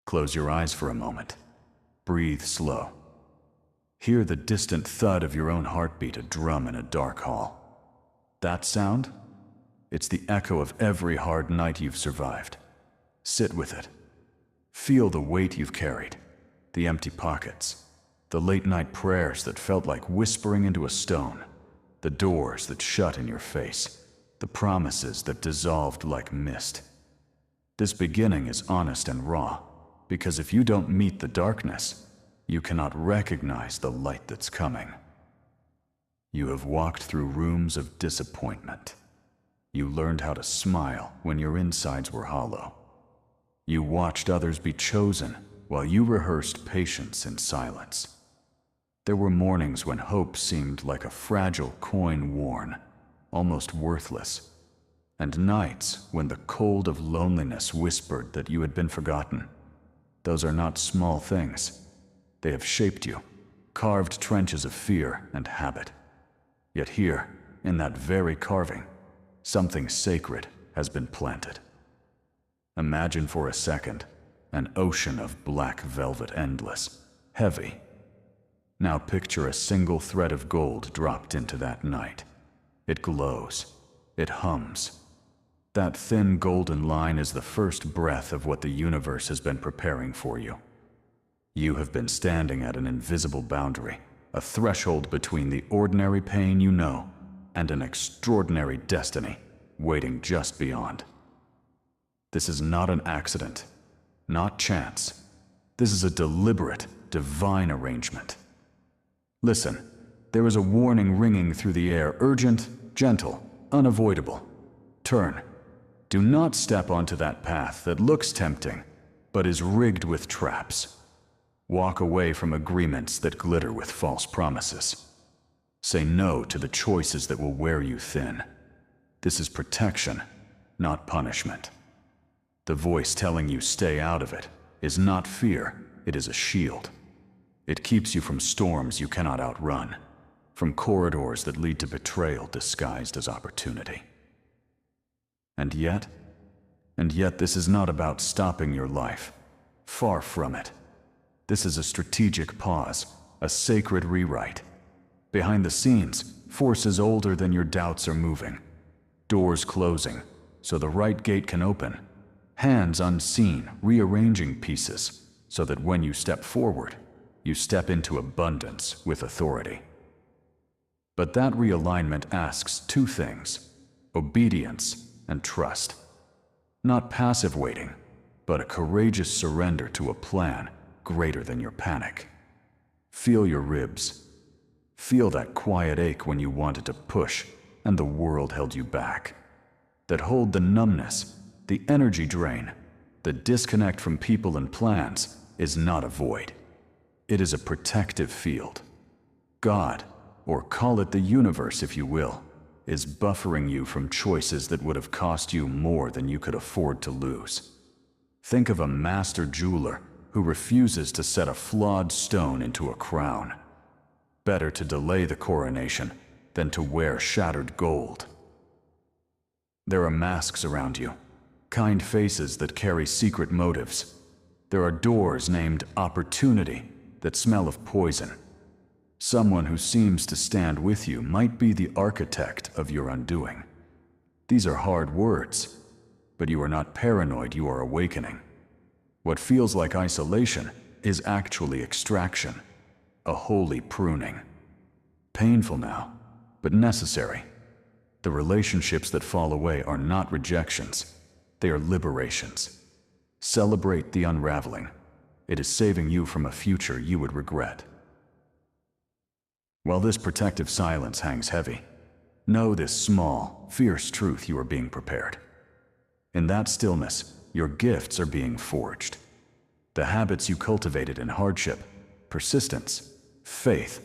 Close your eyes for a moment. Breathe slow. Hear the distant thud of your own heartbeat, a drum in a dark hall. That sound? It's the echo of every hard night you've survived. Sit with it. Feel the weight you've carried, the empty pockets, the late-night prayers that felt like whispering into a stone, the doors that shut in your face, the promises that dissolved like mist. This beginning is honest and raw, because if you don't meet the darkness, you cannot recognize the light that's coming. You have walked through rooms of disappointment. You learned how to smile when your insides were hollow. You watched others be chosen while you rehearsed patience in silence. There were mornings when hope seemed like a fragile coin worn, almost worthless, and nights when the cold of loneliness whispered that you had been forgotten. Those are not small things. They have shaped you, carved trenches of fear and habit. Yet here, in that very carving, something sacred has been planted. Imagine for a second an ocean of black velvet, endless, heavy. Now picture a single thread of gold dropped into that night. It glows. It hums. That thin golden line is the first breath of what the universe has been preparing for you. You have been standing at an invisible boundary, a threshold between the ordinary pain you know and an extraordinary destiny waiting just beyond. This is not an accident, not chance. This is a deliberate, divine arrangement. Listen, there is a warning ringing through the air, urgent, gentle, unavoidable. Turn. Do not step onto that path that looks tempting, but is rigged with traps. Walk away from agreements that glitter with false promises. Say no to the choices that will wear you thin. This is protection, not punishment. The voice telling you stay out of it is not fear, it is a shield. It keeps you from storms you cannot outrun, from corridors that lead to betrayal disguised as opportunity. And yet this is not about stopping your life. Far from it. This is a strategic pause, a sacred rewrite. Behind the scenes, forces older than your doubts are moving. Doors closing, so the right gate can open. Hands unseen, rearranging pieces, so that when you step forward, you step into abundance with authority. But that realignment asks two things: obedience and trust. Not passive waiting, but a courageous surrender to a plan greater than your panic. Feel your ribs. Feel that quiet ache when you wanted to push and the world held you back. That hold the numbness, the energy drain, the disconnect from people and plans is not a void. It is a protective field. God, or call it the universe if you will, is buffering you from choices that would have cost you more than you could afford to lose. Think of a master jeweler who refuses to set a flawed stone into a crown. Better to delay the coronation than to wear shattered gold. There are masks around you, kind faces that carry secret motives. There are doors named opportunity that smell of poison. Someone who seems to stand with you might be the architect of your undoing. These are hard words, but you are not paranoid, you are awakening. What feels like isolation is actually extraction, a holy pruning. Painful now, but necessary. The relationships that fall away are not rejections, they are liberations. Celebrate the unraveling. It is saving you from a future you would regret. While this protective silence hangs heavy, know this small, fierce truth: you are being prepared. In that stillness, your gifts are being forged. The habits you cultivated in hardship, persistence, faith,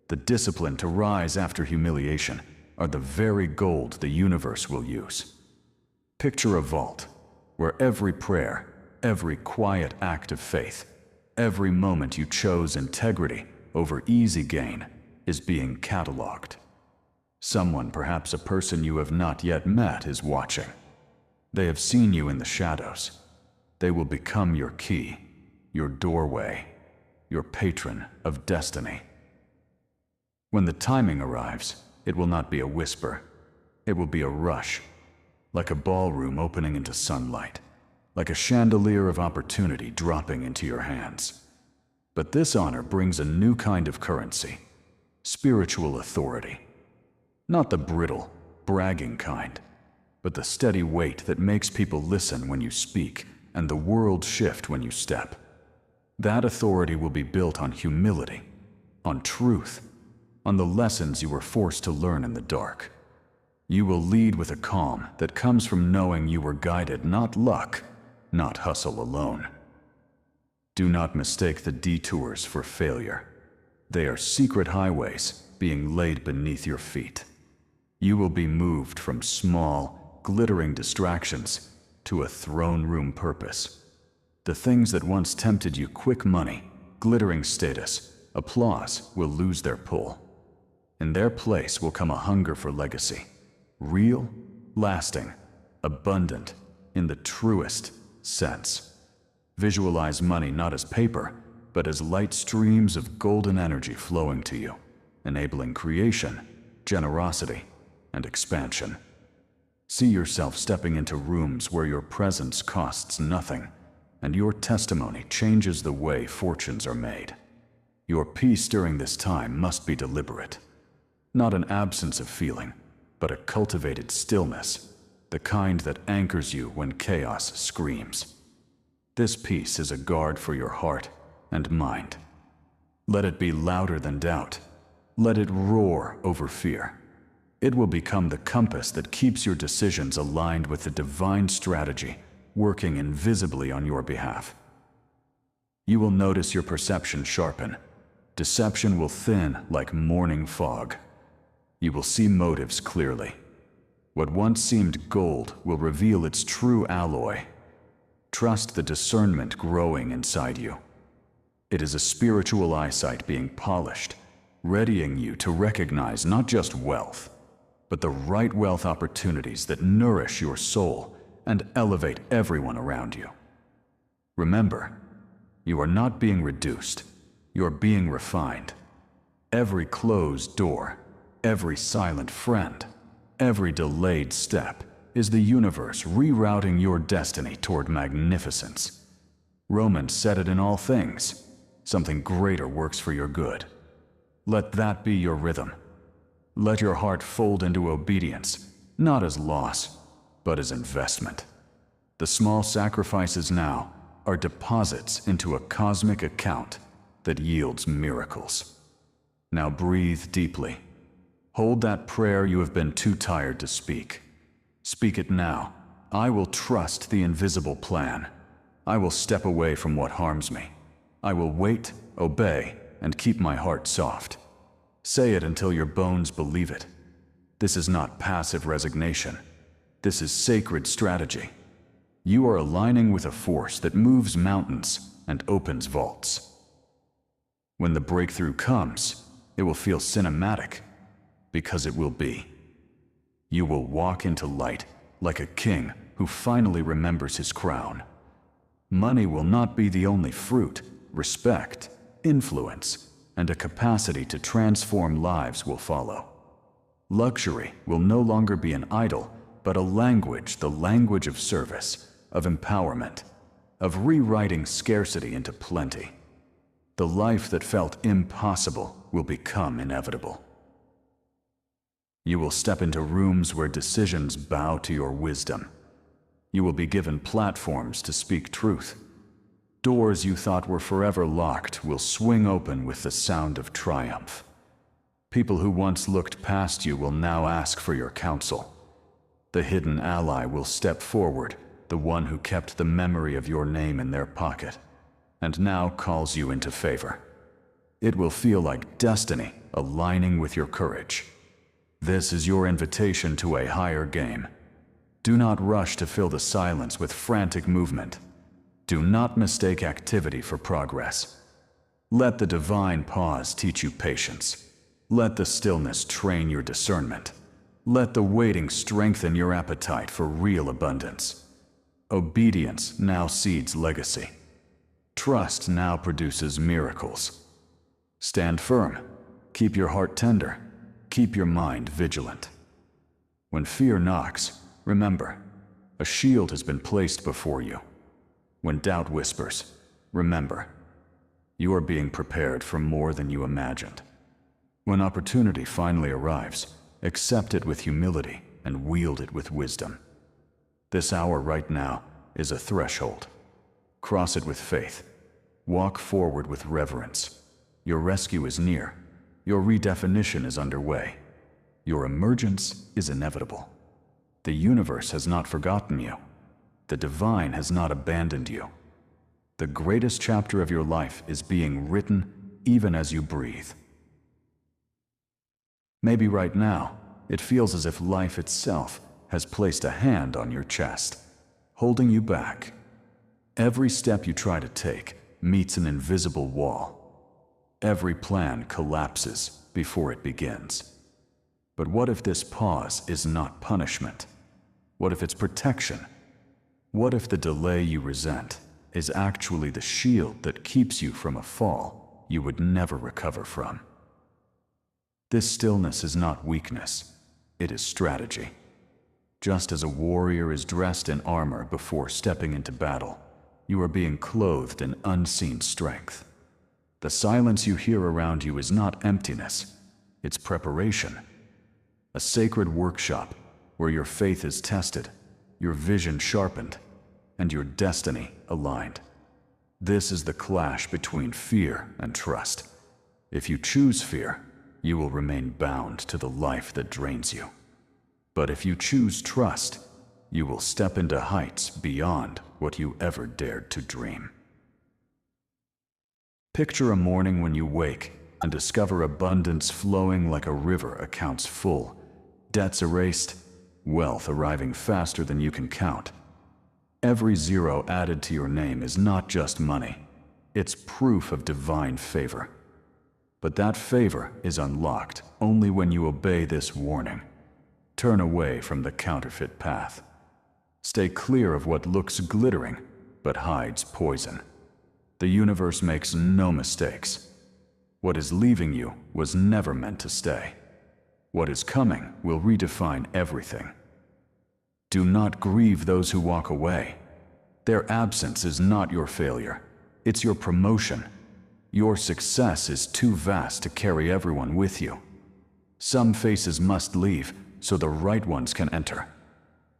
the discipline to rise after humiliation are the very gold the universe will use. Picture a vault where every prayer, every quiet act of faith, every moment you chose integrity over easy gain is being cataloged. Someone, perhaps a person you have not yet met, is watching. They have seen you in the shadows. They will become your key. your doorway, your patron of destiny. When the timing arrives, it will not be a whisper. It will be a rush, like a ballroom opening into sunlight, like a chandelier of opportunity dropping into your hands. But this honor brings a new kind of currency, spiritual authority. Not the brittle, bragging kind, but the steady weight that makes people listen when you speak and the world shift when you step. That authority will be built on humility, on truth, on the lessons you were forced to learn in the dark. You will lead with a calm that comes from knowing you were guided, not luck, not hustle alone. Do not mistake the detours for failure. They are secret highways being laid beneath your feet. You will be moved from small, glittering distractions to a throne room purpose. The things that once tempted you, quick money, glittering status, applause, will lose their pull. In their place will come a hunger for legacy, real, lasting, abundant, in the truest sense. Visualize money not as paper, but as light streams of golden energy flowing to you, enabling creation, generosity, and expansion. See yourself stepping into rooms where your presence costs nothing, and your testimony changes the way fortunes are made. Your peace during this time must be deliberate. Not an absence of feeling, but a cultivated stillness, the kind that anchors you when chaos screams. This peace is a guard for your heart and mind. Let it be louder than doubt. Let it roar over fear. It will become the compass that keeps your decisions aligned with the divine strategy working invisibly on your behalf. You will notice your perception sharpen. Deception will thin like morning fog. You will see motives clearly. What once seemed gold will reveal its true alloy. Trust the discernment growing inside you. It is a spiritual eyesight being polished, readying you to recognize not just wealth, but the right wealth opportunities that nourish your soul and elevate everyone around you. Remember, you are not being reduced, you are being refined. Every closed door, every silent friend, every delayed step is the universe rerouting your destiny toward magnificence. Romans said it in all things. Something greater works for your good. Let that be your rhythm. Let your heart fold into obedience, not as loss, but as investment. The small sacrifices now are deposits into a cosmic account that yields miracles. Now breathe deeply. Hold that prayer you have been too tired to speak. Speak it now. I will trust the invisible plan. I will step away from what harms me. I will wait, obey, and keep my heart soft. Say it until your bones believe it. This is not passive resignation. This is sacred strategy. You are aligning with a force that moves mountains and opens vaults. When the breakthrough comes, it will feel cinematic, because it will be. You will walk into light like a king who finally remembers his crown. Money will not be the only fruit. Respect, influence, and a capacity to transform lives will follow. Luxury will no longer be an idol, but a language, the language of service, of empowerment, of rewriting scarcity into plenty. The life that felt impossible will become inevitable. You will step into rooms where decisions bow to your wisdom. You will be given platforms to speak truth. Doors you thought were forever locked will swing open with the sound of triumph. People who once looked past you will now ask for your counsel. The hidden ally will step forward, the one who kept the memory of your name in their pocket, and now calls you into favor. It will feel like destiny aligning with your courage. This is your invitation to a higher game. Do not rush to fill the silence with frantic movement. Do not mistake activity for progress. Let the divine pause teach you patience. Let the stillness train your discernment. Let the waiting strengthen your appetite for real abundance. Obedience now seeds legacy. Trust now produces miracles. Stand firm. Keep your heart tender. Keep your mind vigilant. When fear knocks, remember, a shield has been placed before you. When doubt whispers, remember, you are being prepared for more than you imagined. When opportunity finally arrives, accept it with humility and wield it with wisdom. This hour right now is a threshold. Cross it with faith. Walk forward with reverence. Your rescue is near. Your redefinition is underway. Your emergence is inevitable. The universe has not forgotten you. The divine has not abandoned you. The greatest chapter of your life is being written even as you breathe. Maybe right now, it feels as if life itself has placed a hand on your chest, holding you back. Every step you try to take meets an invisible wall. Every plan collapses before it begins. But what if this pause is not punishment? What if it's protection? What if the delay you resent is actually the shield that keeps you from a fall you would never recover from? This stillness is not weakness, it is strategy. Just as a warrior is dressed in armor before stepping into battle, you are being clothed in unseen strength. The silence you hear around you is not emptiness, it's preparation. A sacred workshop where your faith is tested, your vision sharpened, and your destiny aligned. This is the clash between fear and trust. If you choose fear, you will remain bound to the life that drains you. But if you choose trust, you will step into heights beyond what you ever dared to dream. Picture a morning when you wake and discover abundance flowing like a river, accounts full, debts erased, wealth arriving faster than you can count. Every zero added to your name is not just money, it's proof of divine favor. But that favor is unlocked only when you obey this warning. Turn away from the counterfeit path. Stay clear of what looks glittering but hides poison. The universe makes no mistakes. What is leaving you was never meant to stay. What is coming will redefine everything. Do not grieve those who walk away. Their absence is not your failure. It's your promotion. Your success is too vast to carry everyone with you. Some faces must leave so the right ones can enter.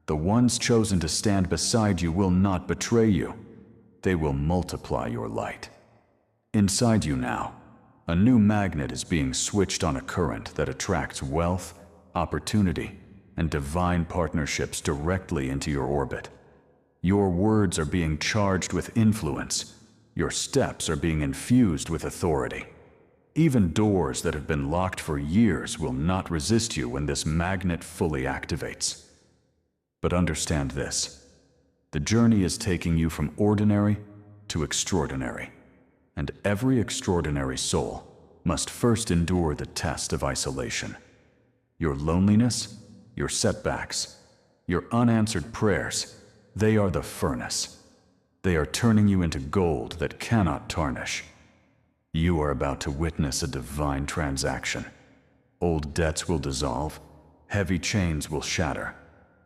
The ones chosen to stand beside you will not betray you. They will multiply your light. Inside you now, a new magnet is being switched on a current that attracts wealth, opportunity, and divine partnerships directly into your orbit. Your words are being charged with influence. Your steps are being infused with authority. Even doors that have been locked for years will not resist you when this magnet fully activates. But understand this. The journey is taking you from ordinary to extraordinary, and every extraordinary soul must first endure the test of isolation. Your loneliness, your setbacks, your unanswered prayers, they are the furnace. They are turning you into gold that cannot tarnish. You are about to witness a divine transaction. Old debts will dissolve, heavy chains will shatter,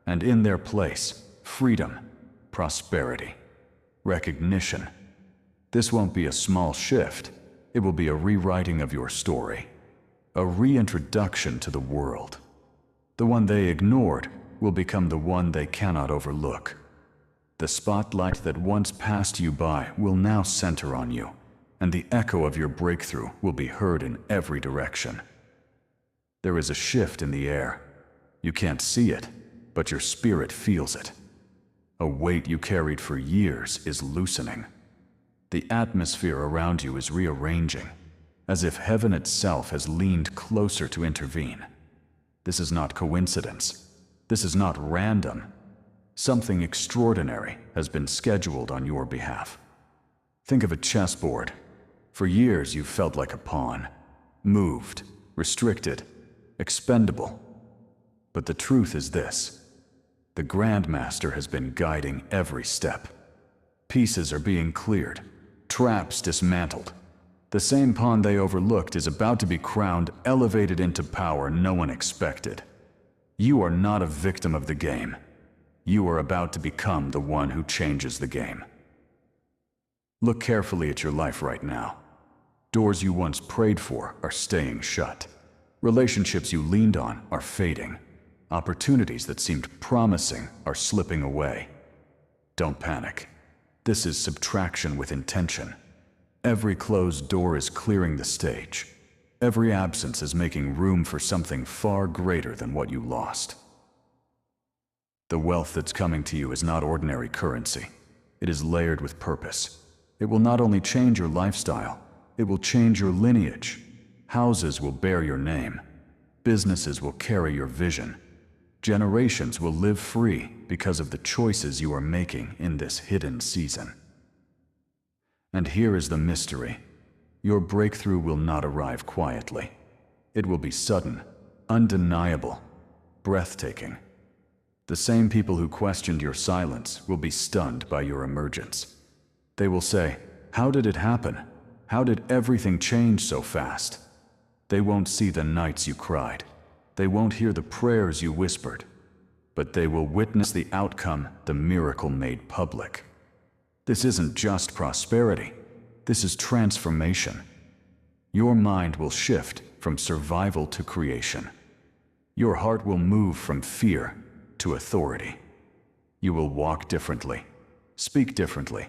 and in their place, freedom, prosperity, recognition. This won't be a small shift. It will be a rewriting of your story, a reintroduction to the world. The one they ignored will become the one they cannot overlook. The spotlight that once passed you by will now center on you, and the echo of your breakthrough will be heard in every direction. There is a shift in the air. You can't see it, but your spirit feels it. A weight you carried for years is loosening. The atmosphere around you is rearranging, as if heaven itself has leaned closer to intervene. This is not coincidence. This is not random. Something extraordinary has been scheduled on your behalf. Think of a chessboard. For years you've felt like a pawn, moved, restricted, expendable. But the truth is this. The Grandmaster has been guiding every step. Pieces are being cleared, traps dismantled. The same pawn they overlooked is about to be crowned, elevated into power no one expected. You are not a victim of the game. You are about to become the one who changes the game. Look carefully at your life right now. Doors you once prayed for are staying shut. Relationships you leaned on are fading. Opportunities that seemed promising are slipping away. Don't panic. This is subtraction with intention. Every closed door is clearing the stage. Every absence is making room for something far greater than what you lost. The wealth that's coming to you is not ordinary currency. It is layered with purpose. It will not only change your lifestyle, it will change your lineage. Houses will bear your name. Businesses will carry your vision. Generations will live free because of the choices you are making in this hidden season. And here is the mystery. Your breakthrough will not arrive quietly. It will be sudden, undeniable, breathtaking. The same people who questioned your silence will be stunned by your emergence. They will say, "How did it happen? How did everything change so fast?" They won't see the nights you cried. They won't hear the prayers you whispered. But they will witness the outcome, the miracle made public. This isn't just prosperity. This is transformation. Your mind will shift from survival to creation. Your heart will move from fear to authority. You will walk differently, speak differently,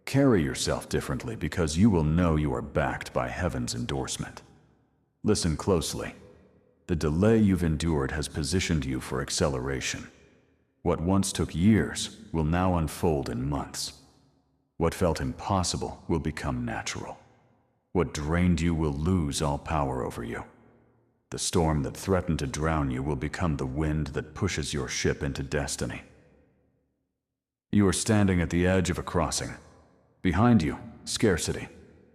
carry yourself differently because you will know you are backed by heaven's endorsement. Listen closely. The delay you've endured has positioned you for acceleration. What once took years will now unfold in months. What felt impossible will become natural. What drained you will lose all power over you. The storm that threatened to drown you will become the wind that pushes your ship into destiny. You are standing at the edge of a crossing. Behind you, scarcity,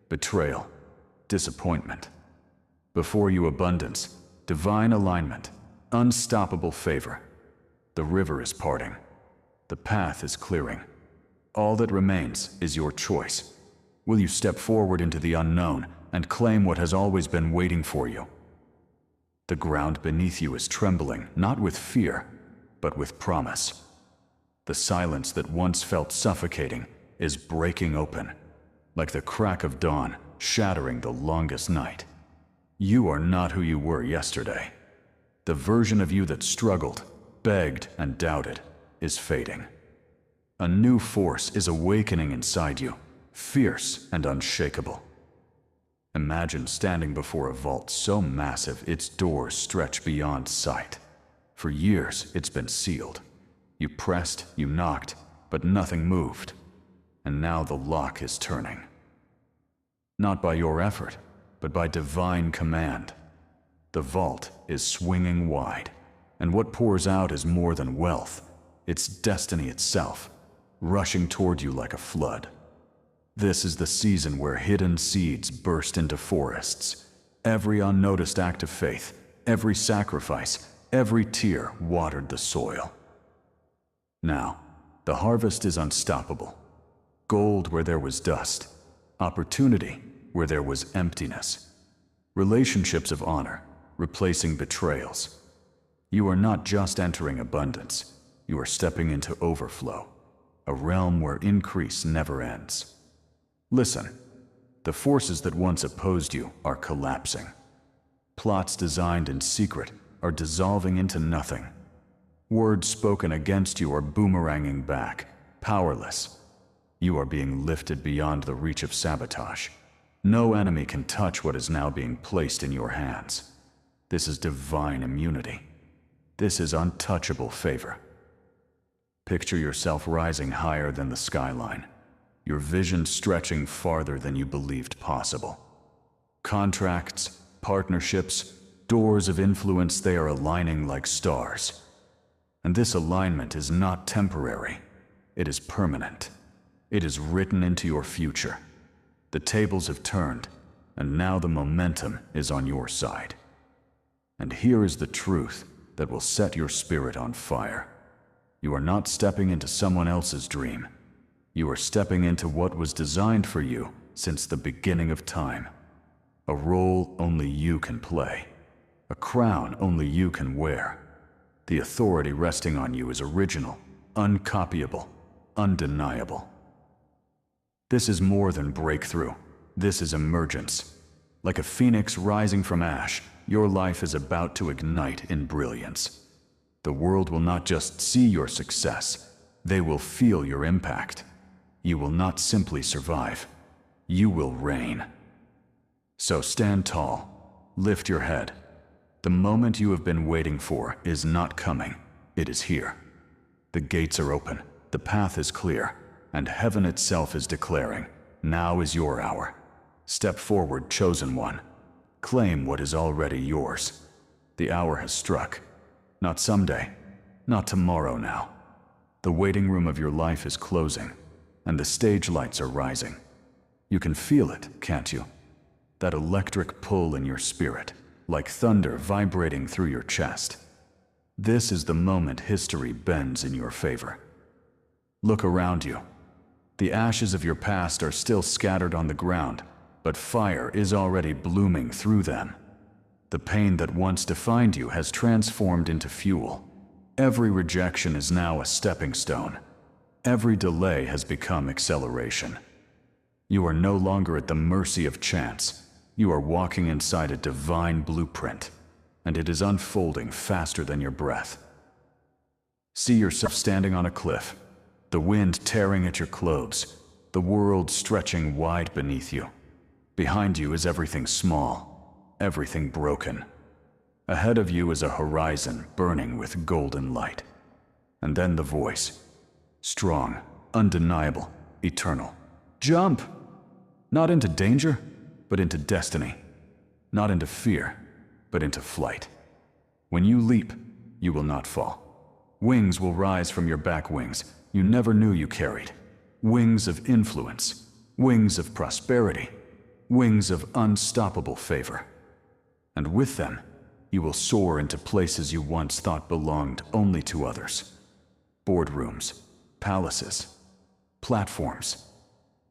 betrayal, disappointment. Before you, abundance, divine alignment, unstoppable favor. The river is parting. The path is clearing. All that remains is your choice. Will you step forward into the unknown and claim what has always been waiting for you? The ground beneath you is trembling, not with fear, but with promise. The silence that once felt suffocating is breaking open, like the crack of dawn shattering the longest night. You are not who you were yesterday. The version of you that struggled, begged, and doubted is fading. A new force is awakening inside you, fierce and unshakable. Imagine standing before a vault so massive its doors stretch beyond sight. For years, it's been sealed. You pressed, you knocked, but nothing moved. And now the lock is turning. Not by your effort, but by divine command. The vault is swinging wide, and what pours out is more than wealth. It's destiny itself, rushing toward you like a flood. This is the season where hidden seeds burst into forests. Every unnoticed act of faith, every sacrifice, every tear watered the soil. Now, the harvest is unstoppable. Gold where there was dust, opportunity where there was emptiness. Relationships of honor, replacing betrayals. You are not just entering abundance, you are stepping into overflow, a realm where increase never ends. Listen, the forces that once opposed you are collapsing. Plots designed in secret are dissolving into nothing. Words spoken against you are boomeranging back, powerless. You are being lifted beyond the reach of sabotage. No enemy can touch what is now being placed in your hands. This is divine immunity. This is untouchable favor. Picture yourself rising higher than the skyline, your vision stretching farther than you believed possible. Contracts, partnerships, doors of influence, they are aligning like stars. And this alignment is not temporary. It is permanent. It is written into your future. The tables have turned, and now the momentum is on your side. And here is the truth that will set your spirit on fire. You are not stepping into someone else's dream. You are stepping into what was designed for you since the beginning of time. A role only you can play. A crown only you can wear. The authority resting on you is original, uncopyable, undeniable. This is more than breakthrough. This is emergence. Like a phoenix rising from ash, your life is about to ignite in brilliance. The world will not just see your success, they will feel your impact. You will not simply survive, you will reign. So stand tall, lift your head. The moment you have been waiting for is not coming, it is here. The gates are open, the path is clear, and heaven itself is declaring, now is your hour. Step forward, chosen one. Claim what is already yours. The hour has struck. Not someday, not tomorrow now. The waiting room of your life is closing, and the stage lights are rising. You can feel it, can't you? That electric pull in your spirit, like thunder vibrating through your chest. This is the moment history bends in your favor. Look around you. The ashes of your past are still scattered on the ground, but fire is already blooming through them. The pain that once defined you has transformed into fuel. Every rejection is now a stepping stone. Every delay has become acceleration. You are no longer at the mercy of chance. You are walking inside a divine blueprint, and it is unfolding faster than your breath. See yourself standing on a cliff, the wind tearing at your clothes, the world stretching wide beneath you. Behind you is everything small, everything broken. Ahead of you is a horizon burning with golden light. And then the voice, strong, undeniable, eternal. Jump! Not into danger, but into destiny. Not into fear, but into flight. When you leap, you will not fall. Wings will rise from your back wings you never knew you carried. Wings of influence, wings of prosperity, wings of unstoppable favor. And with them, you will soar into places you once thought belonged only to others. Boardrooms, palaces, platforms.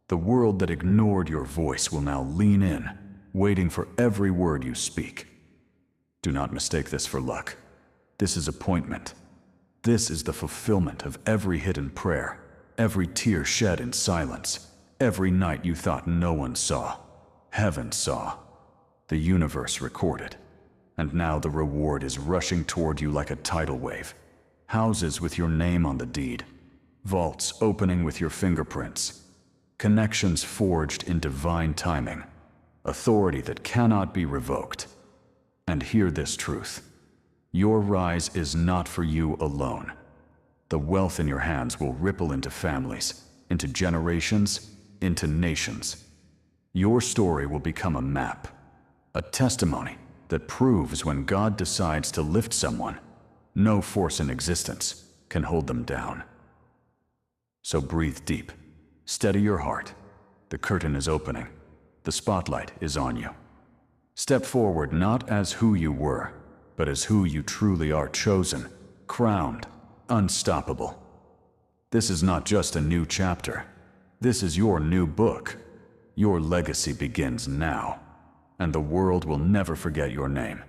The world that ignored your voice will now lean in, waiting for every word you speak. Do not mistake this for luck. This is appointment. This is the fulfillment of every hidden prayer, every tear shed in silence, every night you thought no one saw. Heaven saw. The universe recorded. And now the reward is rushing toward you like a tidal wave. Houses with your name on the deed. Vaults opening with your fingerprints. Connections forged in divine timing. Authority that cannot be revoked. And hear this truth. Your rise is not for you alone. The wealth in your hands will ripple into families, into generations, into nations. Your story will become a map, a testimony that proves when God decides to lift someone, no force in existence can hold them down. So breathe deep, steady your heart. The curtain is opening. The spotlight is on you. Step forward not as who you were, but as who you truly are, chosen, crowned, unstoppable. This is not just a new chapter. This is your new book. Your legacy begins now, and the world will never forget your name.